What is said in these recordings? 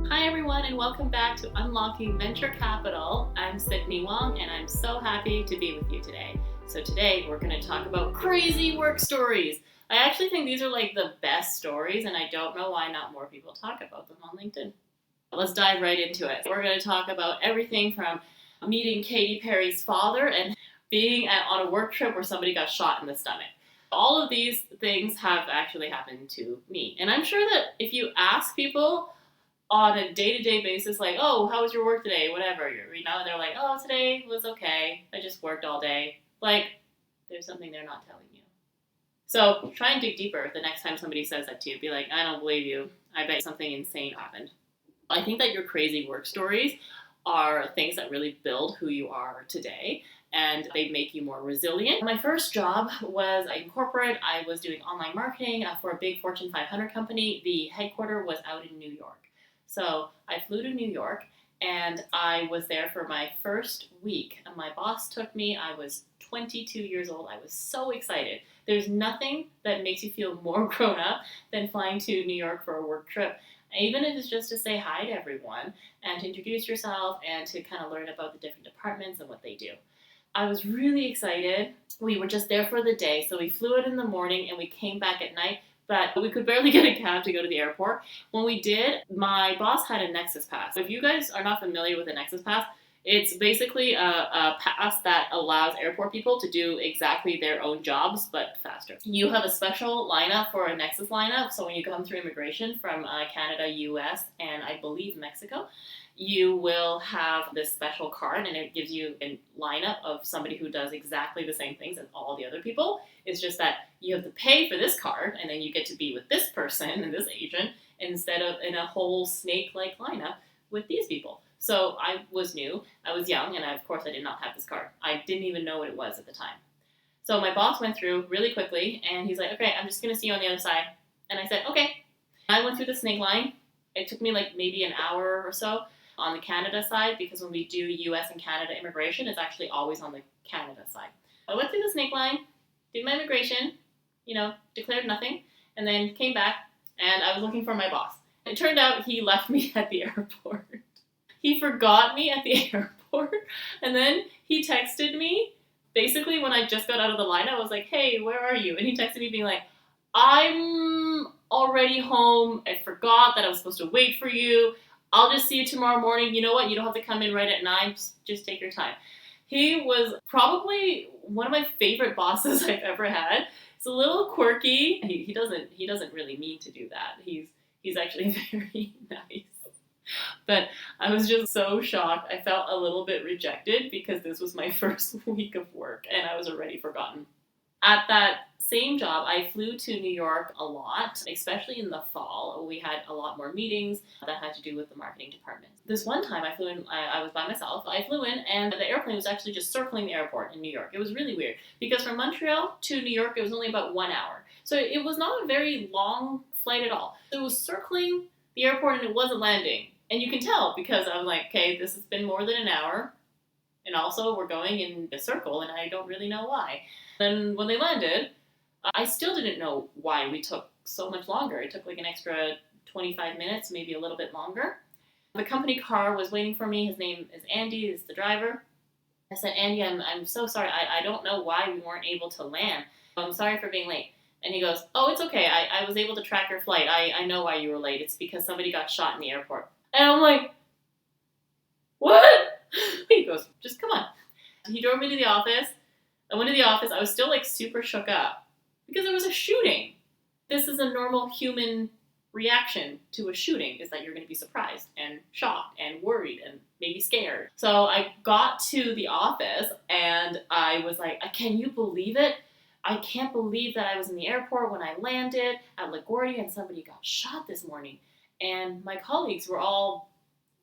Hi everyone and welcome back to Unlocking Venture Capital. I'm Sydney Wong and I'm so happy to be with you today. So today we're going to talk about crazy work stories. I actually think these are like the best stories and I don't know why not more people talk about them on LinkedIn. Let's dive right into it. We're going to talk about everything from meeting Katy Perry's father and being on a work trip where somebody got shot in the stomach. All of these things have actually happened to me. And I'm sure that if you ask people on a day-to-day basis, like, oh, how was your work today, whatever, they're like, oh, today was okay, I just worked all day. Like, there's something they're not telling you. So try and dig deeper the next time somebody says that to you. Be like, I don't believe you, I bet something insane happened. I think that your crazy work stories are things that really build who you are today, and they make you more resilient. My first job was in corporate. I was doing online marketing for a big Fortune 500 company. The headquarters was out in New York. So I flew to New York and I was there for my first week. And my boss took me. I was 22 years old. I was so excited. There's nothing that makes you feel more grown up than flying to New York for a work trip. Even if it's just to say hi to everyone and to introduce yourself and to kind of learn about the different departments and what they do. I was really excited. We were just there for the day. So we flew it in the morning and we came back at night. But we could barely get a cab to go to the airport. When we did, my boss had a Nexus Pass. If you guys are not familiar with a Nexus Pass, it's basically a pass that allows airport people to do exactly their own jobs, but faster. You have a special lineup for a Nexus lineup. So when you come through immigration from Canada, US, and I believe Mexico, you will have this special card and it gives you a lineup of somebody who does exactly the same things as all the other people. It's just that you have to pay for this card and then you get to be with this person and this agent instead of in a whole snake-like lineup with these people. So I was new, I was young, and of course I did not have this card. I didn't even know what it was at the time. So my boss went through really quickly and he's like, okay, I'm just going to see you on the other side. And I said, okay. I went through the snake line. It took me like maybe an hour or so on the Canada side, because when we do US and Canada immigration, it's actually always on the Canada side. I went through the snake line, did my immigration, declared nothing, and then came back, and I was looking for my boss. It turned out he left me at the airport. He forgot me at the airport, and then he texted me. Basically, when I just got out of the line, I was like, hey, where are you? And he texted me being like, I'm already home. I forgot that I was supposed to wait for you. I'll just see you tomorrow morning. You know what? You don't have to come in right at 9. Just take your time. He was probably one of my favorite bosses I've ever had. He's a little quirky. He doesn't really mean to do that. He's actually very nice. But I was just so shocked. I felt a little bit rejected because this was my first week of work and I was already forgotten. At that same job, I flew to New York a lot, especially in the fall. We had a lot more meetings that had to do with the marketing department. This one time I flew in, I was by myself. I flew in and the airplane was actually just circling the airport in New York. It was really weird because from Montreal to New York, it was only about 1 hour. So it was not a very long flight at all. It was circling the airport and it wasn't landing. And you can tell because I was like, okay, this has been more than an hour. And also we're going in a circle and I don't really know why. Then when they landed, I still didn't know why we took so much longer. It took like an extra 25 minutes, maybe a little bit longer. The company car was waiting for me. His name is Andy, is the driver. I said, Andy, I'm so sorry. I don't know why we weren't able to land. I'm sorry for being late. And he goes, oh, it's okay. I was able to track your flight. I know why you were late. It's because somebody got shot in the airport. And I'm like, what? He goes, just come on. He drove me to the office. I went to the office. I was still like super shook up because there was a shooting. This is a normal human reaction to a shooting, is that you're going to be surprised and shocked and worried and maybe scared. So I got to the office and I was like, can you believe it? I can't believe that I was in the airport when I landed at LaGuardia and somebody got shot this morning. And my colleagues were all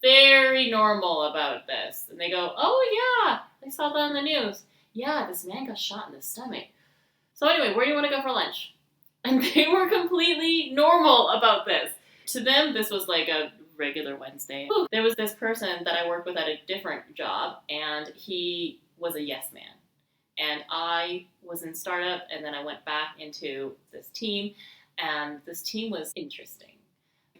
very normal about this. And they go, oh yeah, I saw that on the news. Yeah, this man got shot in the stomach. So anyway, where do you want to go for lunch? And they were completely normal about this. To them, this was like a regular Wednesday. There was this person that I worked with at a different job, and he was a yes man. And I was in startup, and then I went back into this team, and this team was interesting.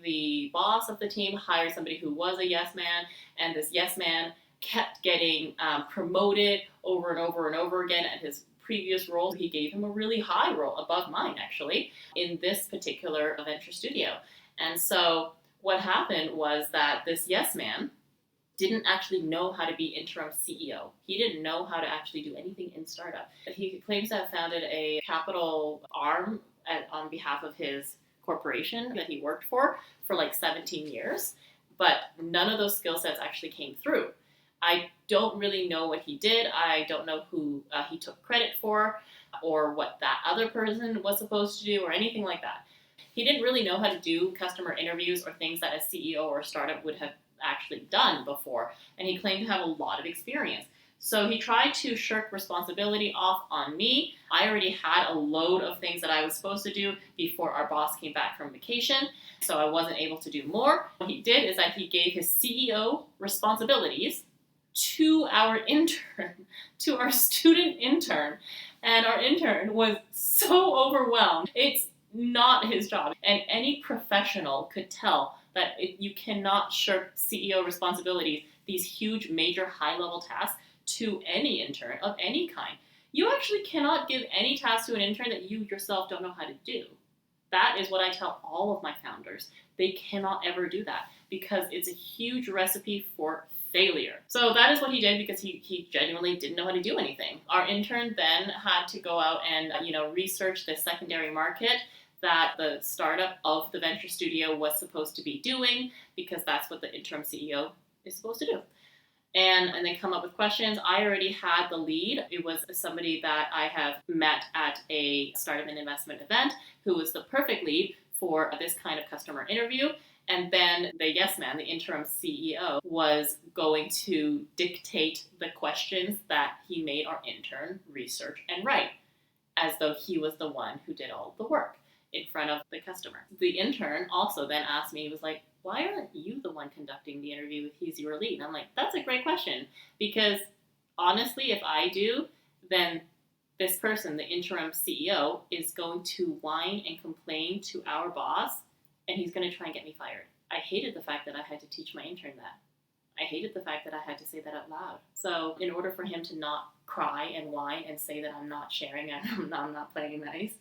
the boss of the team hired somebody who was a yes man, and this yes man kept getting promoted over and over and over again at his previous role. He gave him a really high role, above mine actually, in this particular venture studio. And so what happened was that this yes man didn't actually know how to be interim CEO. He didn't know how to actually do anything in startup. He claims to have founded a capital arm on behalf of his corporation that he worked for like 17 years, but none of those skill sets actually came through. I don't really know what he did. I don't know who he took credit for or what that other person was supposed to do or anything like that. He didn't really know how to do customer interviews or things that a CEO or a startup would have actually done before, and he claimed to have a lot of experience. So he tried to shirk responsibility off on me. I already had a load of things that I was supposed to do before our boss came back from vacation, so I wasn't able to do more. What he did is that he gave his CEO responsibilities to our intern, to our student intern, and our intern was so overwhelmed. It's not his job, and any professional could tell that you cannot shirk CEO responsibilities, these huge, major, high-level tasks, to any intern of any kind. You actually cannot give any task to an intern that you yourself don't know how to do. That is what I tell all of my founders. They cannot ever do that because it's a huge recipe for failure. So that is what he did because he genuinely didn't know how to do anything. Our intern then had to go out and research the secondary market that the startup of the venture studio was supposed to be doing, because that's what the interim CEO is supposed to do. And they come up with questions. I already had the lead. It was somebody that I have met at a startup and investment event who was the perfect lead for this kind of customer interview. And then the yes man, the interim CEO, was going to dictate the questions that he made our intern research and write, as though he was the one who did all the work in front of the customer. The intern also then asked me, he was like, why aren't you the one conducting the interview if he's your lead? And I'm like, that's a great question, because honestly, if I do, then this person, the interim CEO, is going to whine and complain to our boss, and he's going to try and get me fired. I hated the fact that I had to teach my intern that. I hated the fact that I had to say that out loud. So in order for him to not cry and whine and say that I'm not sharing and I'm not playing nice,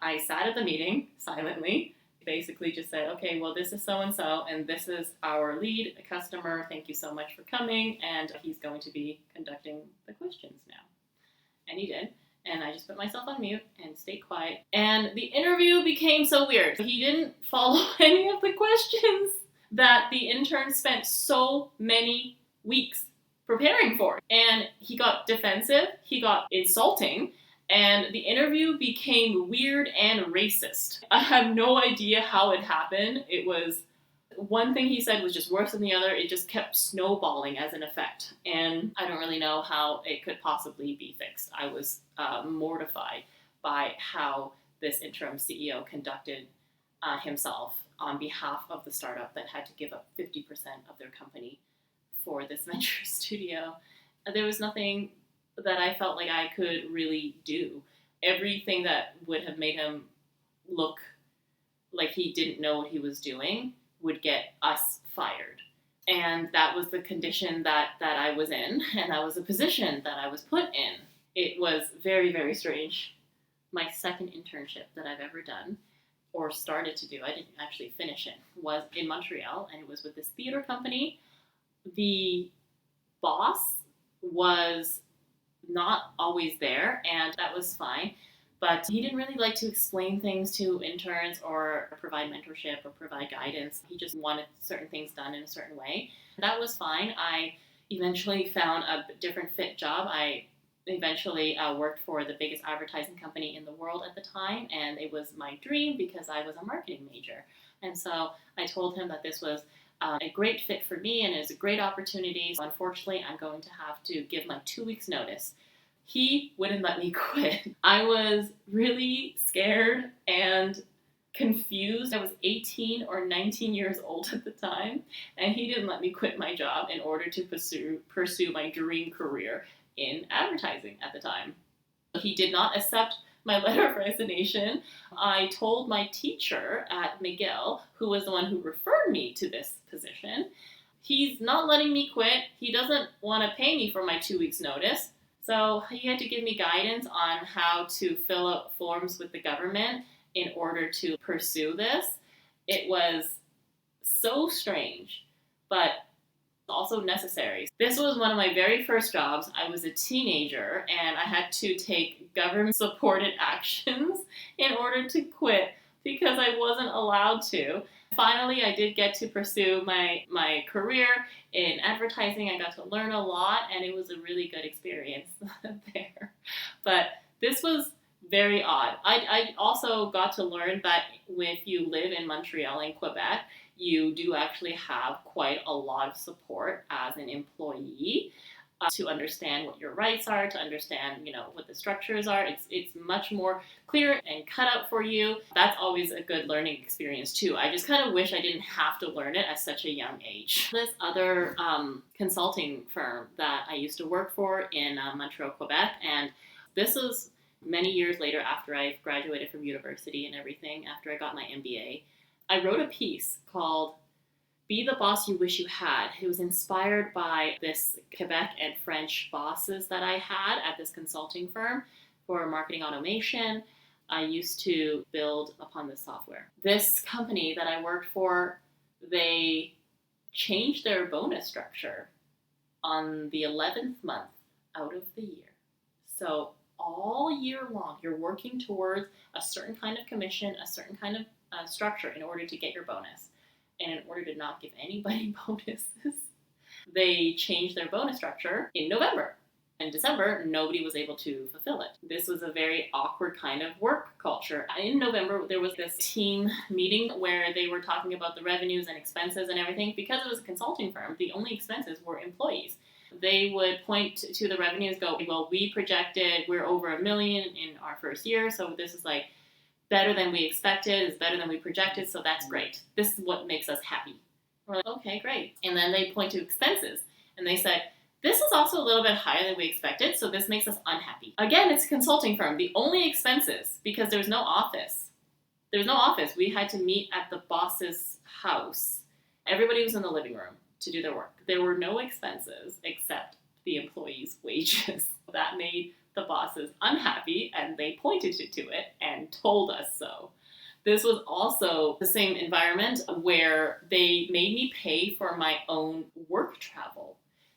I sat at the meeting silently, basically just said, okay, well, this is so-and-so, and this is our lead customer. Thank you so much for coming, and he's going to be conducting the questions now. And he did. And I just put myself on mute and stayed quiet. And the interview became so weird. He didn't follow any of the questions that the intern spent so many weeks preparing for. And he got defensive, he got insulting, and the interview became weird and racist. I have no idea how it happened. It was, one thing he said was just worse than the other. It just kept snowballing as an effect. And I don't really know how it could possibly be fixed. I was mortified by how this interim CEO conducted himself on behalf of the startup that had to give up 50% of their company for this venture studio. There was nothing that I felt like I could really do. Everything that would have made him look like he didn't know what he was doing would get us fired. And that was the condition that I was in, and that was the position that I was put in. It was very, very strange. My second internship that I've ever done, or started to do, I didn't actually finish it, was in Montreal, and it was with this theater company. The boss was not always there, and that was fine, but he didn't really like to explain things to interns or provide mentorship or provide guidance. He just wanted certain things done in a certain way. That was fine. I eventually found a different fit job. I eventually worked for the biggest advertising company in the world at the time, and it was my dream because I was a marketing major. And so I told him that this was a great fit for me and it was a great opportunity. So unfortunately, I'm going to have to give my 2 weeks notice. He wouldn't let me quit. I was really scared and confused. I was 18 or 19 years old at the time, and he didn't let me quit my job in order to pursue my dream career in advertising at the time. He did not accept my letter of resignation, I told my teacher at McGill, who was the one who referred me to this position, he's not letting me quit. He doesn't want to pay me for my 2 weeks notice. So he had to give me guidance on how to fill out forms with the government in order to pursue this. It was so strange, but also necessary. This was one of my very first jobs. I was a teenager and I had to take government supported actions in order to quit because I wasn't allowed to. Finally, I did get to pursue my career in advertising. I got to learn a lot and it was a really good experience there. But this was very odd. I also got to learn that if you live in Montreal in Quebec, you do actually have quite a lot of support as an employee to understand what your rights are, to understand, what the structures are. It's much more clear and cut out for you. That's always a good learning experience too. I just kind of wish I didn't have to learn it at such a young age. This other consulting firm that I used to work for in Montreal, Quebec, and this was many years later after I graduated from university and everything, after I got my MBA. I wrote a piece called Be the Boss You Wish You Had. It was inspired by this Quebec and French bosses that I had at this consulting firm for marketing automation. I used to build upon this software. This company that I worked for, they changed their bonus structure on the 11th month out of the year. So all year long, you're working towards a certain kind of commission, a certain kind of structure in order to get your bonus. And in order to not give anybody bonuses, they changed their bonus structure in November. In December, nobody was able to fulfill it. This was a very awkward kind of work culture. In November, there was this team meeting where they were talking about the revenues and expenses and everything. Because it was a consulting firm, the only expenses were employees. They would point to the revenues, go, well, we projected we're over $1 million in our first year, so this is like better than we expected, it's better than we projected, so that's great. This is what makes us happy. We're like, okay, great. And then they point to expenses, and they said, this is also a little bit higher than we expected, so this makes us unhappy. Again, it's a consulting firm. The only expenses, because there's no office. There's no office. We had to meet at the boss's house. Everybody was in the living room to do their work. There were no expenses except the employees' wages. That made the bosses unhappy, and they pointed to it and told us so. This was also the same environment where they made me pay for my own work travel.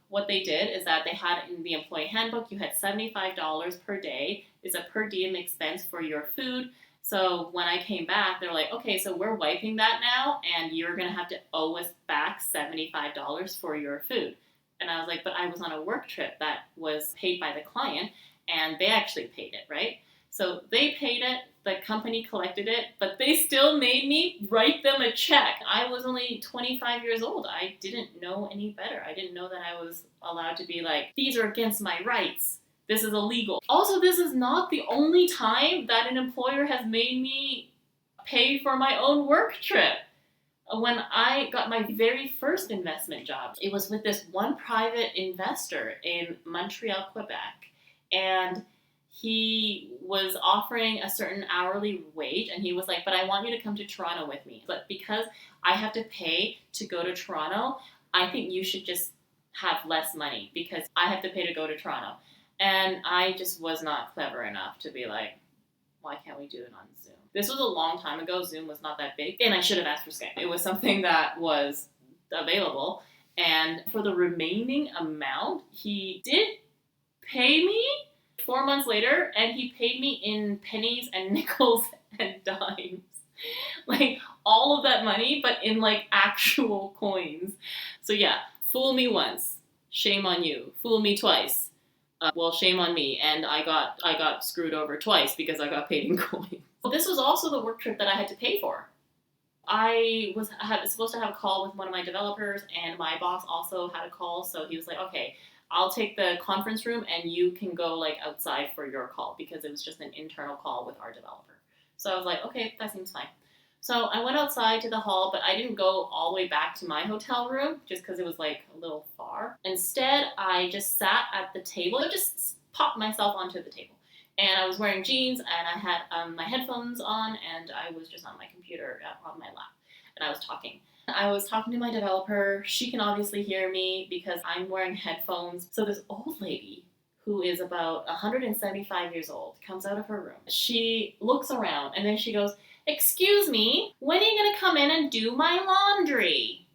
What they did is that they had in the employee handbook, you had $75 per day is a per diem expense for your food. So when I came back, they're like, okay, so we're wiping that now, and you're going to have to owe us back $75 for your food. And I was like, but I was on a work trip that was paid by the client, and they actually paid it, right? So they paid it, the company collected it, but they still made me write them a check. I was only 25 years old. I didn't know any better. I didn't know that I was allowed to be like, these are against my rights. This is illegal. Also, this is not the only time that an employer has made me pay for my own work trip. When I got my very first investment job, it was with this one private investor in Montreal, Quebec. And he was offering a certain hourly wage, and he was like, but I want you to come to Toronto with me. But because I have to pay to go to Toronto, I think you should just have less money because I have to pay to go to Toronto. And I just was not clever enough to be like, why can't we do it on Zoom? This was a long time ago. Zoom was not that big. And I should have asked for Skype. It was something that was available. And for the remaining amount, he did pay me 4 months later, and he paid me in pennies and nickels and dimes. Like, all of that money, but in, like, actual coins. So yeah, fool me once. Shame on you. Fool me twice. Well, shame on me, and I got screwed over twice because I got paid in coins. This was also the work trip that I had to pay for. I was supposed to have a call with one of my developers, and my boss also had a call, so he was like, okay, I'll take the conference room, and you can go like outside for your call, because it was just an internal call with our developer. So I was like, okay, that seems fine. So I went outside to the hall, but I didn't go all the way back to my hotel room just because it was like a little far. Instead, I just sat at the table. I just popped myself onto the table. And I was wearing jeans, and I had my headphones on, and I was just on my computer on my lap, and I was talking. I was talking to my developer. She can obviously hear me because I'm wearing headphones. So this old lady who is about 175 years old comes out of her room. She looks around and then she goes, "Excuse me, when are you going to come in and do my laundry?"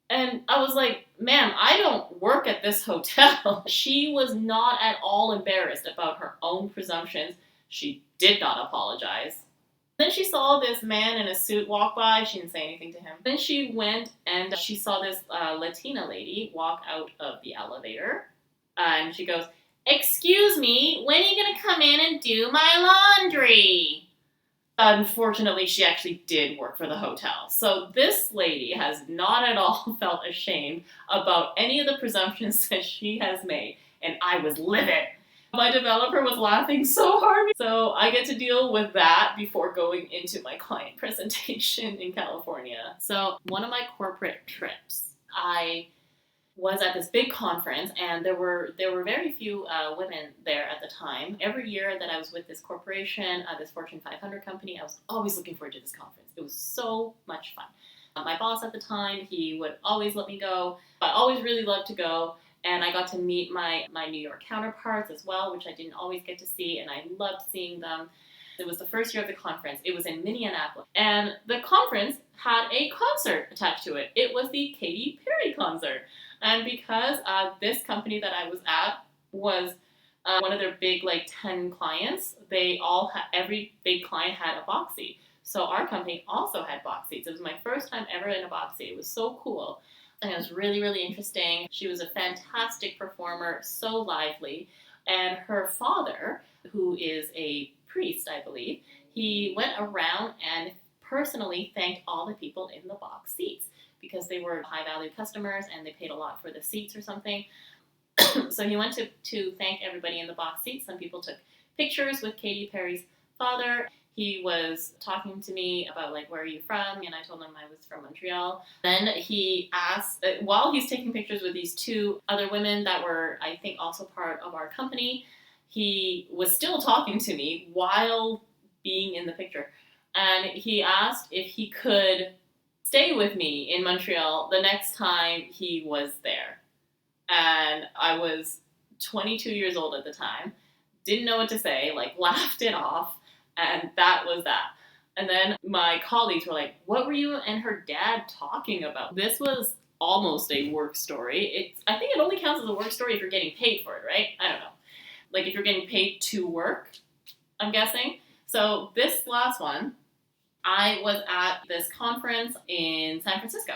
And I was like, "Ma'am, I don't work at this hotel." She was not at all embarrassed about her own presumptions. She did not apologize. Then she saw this man in a suit walk by. She didn't say anything to him. Then she went and she saw this Latina lady walk out of the elevator. And she goes, "Excuse me, when are you going to come in and do my laundry?" Unfortunately, she actually did work for the hotel. So this lady has not at all felt ashamed about any of the presumptions that she has made. And I was livid. My developer was laughing so hard. So I get to deal with that before going into my client presentation in California. So one of my corporate trips, I was at this big conference, and there were very few women there at the time. Every year that I was with this corporation, this Fortune 500 company, I was always looking forward to this conference. It was so much fun. My boss at the time, he would always let me go. I always really loved to go. And I got to meet my New York counterparts as well, which I didn't always get to see, and I loved seeing them. It was the first year of the conference. It was in Minneapolis. And the conference had a concert attached to it. It was the Katy Perry concert. And because this company that I was at was one of their big 10 clients, every big client had a box seat. So our company also had box seats. It was my first time ever in a box seat. It was so cool. And it was really, really interesting. She was a fantastic performer, so lively. And her father, who is a priest, I believe, he went around and personally thanked all the people in the box seats because they were high-value customers and they paid a lot for the seats or something. So he went to thank everybody in the box seats. Some people took pictures with Katy Perry's father. He was talking to me about where are you from? And I told him I was from Montreal. Then he asked, while he's taking pictures with these two other women that were, I think, also part of our company, he was still talking to me while being in the picture. And he asked if he could stay with me in Montreal the next time he was there. And I was 22 years old at the time, didn't know what to say, laughed it off. And that was that. And then my colleagues were like, "What were you and her dad talking about?" This was almost a work story. I think it only counts as a work story if you're getting paid for it, right? I don't know. If you're getting paid to work, I'm guessing. So this last one, I was at this conference in San Francisco.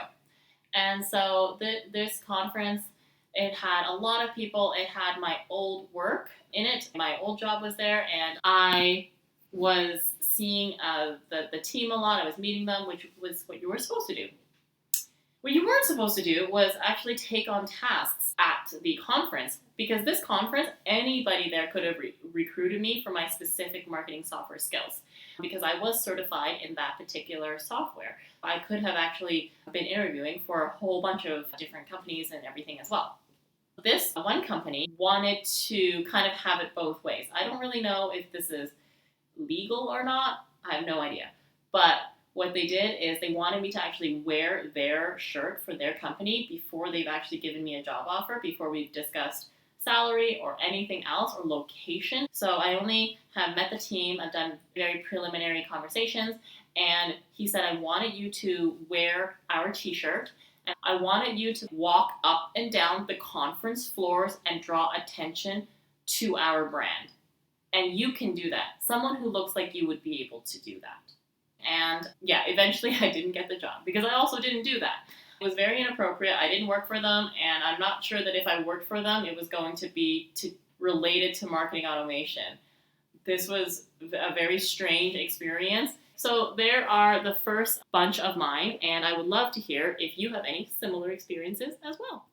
And so this conference, it had a lot of people. It had my old work in it. My old job was there, and I was seeing the team a lot. I was meeting them, which was what you were supposed to do. What you weren't supposed to do was actually take on tasks at the conference, because this conference, anybody there could have recruited me for my specific marketing software skills, because I was certified in that particular software. I could have actually been interviewing for a whole bunch of different companies and everything as well. This one company wanted to kind of have it both ways. I don't really know if this is legal or not. I have no idea. But what they did is they wanted me to actually wear their shirt for their company before they've actually given me a job offer, before we've discussed salary or anything else or location. So I only have met the team. I've done very preliminary conversations. And he said, "I wanted you to wear our t-shirt. And I wanted you to walk up and down the conference floors and draw attention to our brand. And you can do that. Someone who looks like you would be able to do that." And yeah, eventually I didn't get the job because I also didn't do that. It was very inappropriate. I didn't work for them, and I'm not sure that if I worked for them, it was going to be related to marketing automation. This was a very strange experience. So there are the first bunch of mine, and I would love to hear if you have any similar experiences as well.